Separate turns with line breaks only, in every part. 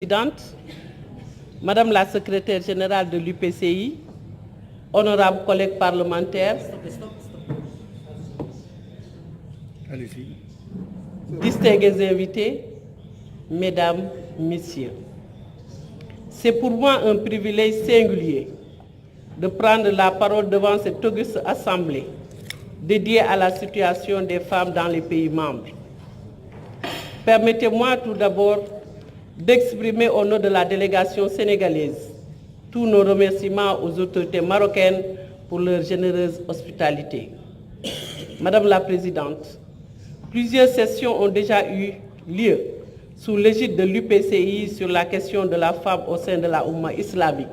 Présidente, Madame la secrétaire générale de l'UPCI, honorables collègues parlementaires, distingués invités, Mesdames, Messieurs, c'est pour moi un privilège singulier de prendre la parole devant cette auguste assemblée dédiée à la situation des femmes dans les pays membres. Permettez-moi tout d'abord d'exprimer au nom de la délégation sénégalaise tous nos remerciements aux autorités marocaines pour leur généreuse hospitalité. Madame la Présidente, plusieurs sessions ont déjà eu lieu sous l'égide de l'UPCI sur la question de la femme au sein de la Oumma islamique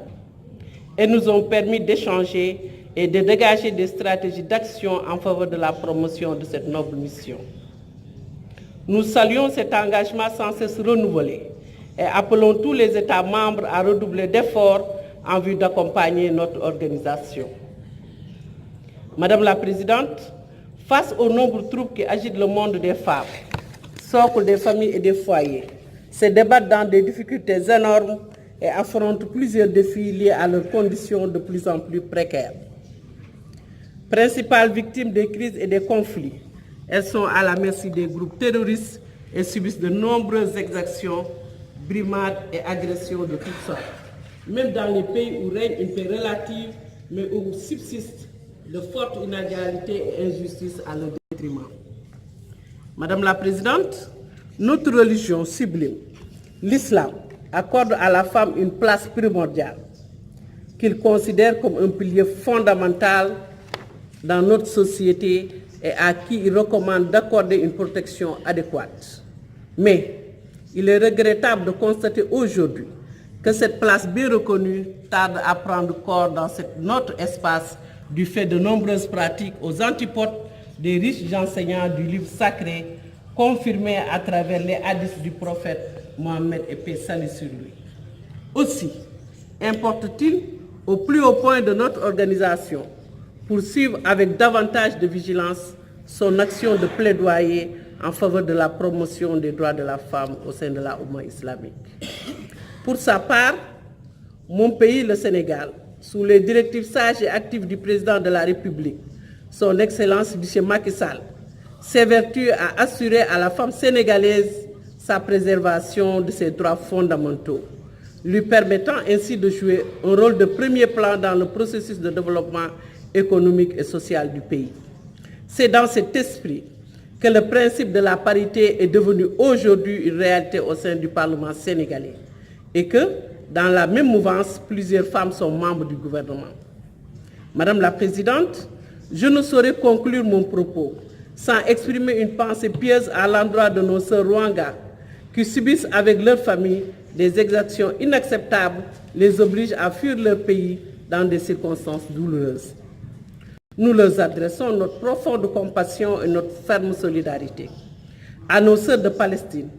et nous ont permis d'échanger et de dégager des stratégies d'action en faveur de la promotion de cette noble mission. Nous saluons cet engagement sans cesse renouvelé et appelons tous les États membres à redoubler d'efforts en vue d'accompagner notre organisation. Madame la Présidente, face aux nombreux troubles qui agitent le monde des femmes, socle des familles et des foyers, se débattent dans des difficultés énormes et affrontent plusieurs défis liés à leurs conditions de plus en plus précaires. Principales victimes des crises et des conflits, elles sont à la merci des groupes terroristes et subissent de nombreuses exactions, brimades et agressions de toutes sortes, même dans les pays où règne une paix relative, mais où subsistent de fortes inégalités et injustices à leur détriment. Madame la Présidente, notre religion sublime, l'islam, accorde à la femme une place primordiale, qu'il considère comme un pilier fondamental dans notre société et à qui il recommande d'accorder une protection adéquate. Mais il est regrettable de constater aujourd'hui que cette place bien reconnue tarde à prendre corps dans notre espace du fait de nombreuses pratiques aux antipodes des riches enseignants du livre sacré, confirmés à travers les hadiths du prophète Mohammed et paix salut sur lui. Aussi, importe-t-il au plus haut point de notre organisation poursuivre avec davantage de vigilance son action de plaidoyer en faveur de la promotion des droits de la femme au sein de la Oumma islamique. Pour sa part, mon pays, le Sénégal, sous les directives sages et actives du président de la République, son Excellence M. Macky Sall, s'évertue à assurer à la femme sénégalaise sa préservation de ses droits fondamentaux, lui permettant ainsi de jouer un rôle de premier plan dans le processus de développement économique et social du pays. C'est dans cet esprit que le principe de la parité est devenu aujourd'hui une réalité au sein du Parlement sénégalais et que, dans la même mouvance, plusieurs femmes sont membres du gouvernement. Madame la Présidente, je ne saurais conclure mon propos sans exprimer une pensée pieuse à l'endroit de nos sœurs Rwanga qui subissent avec leur famille des exactions inacceptables, les obligent à fuir leur pays dans des circonstances douloureuses. Nous leur adressons notre profonde compassion et notre ferme solidarité. À nos sœurs de Palestine,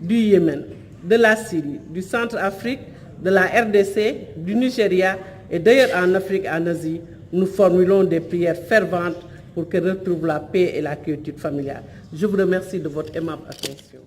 du Yémen, de la Syrie, du Centrafrique, de la RDC, du Nigeria et d'ailleurs en Afrique et en Asie, nous formulons des prières ferventes pour qu'elles retrouvent la paix et la quiétude familiale. Je vous remercie de votre aimable attention.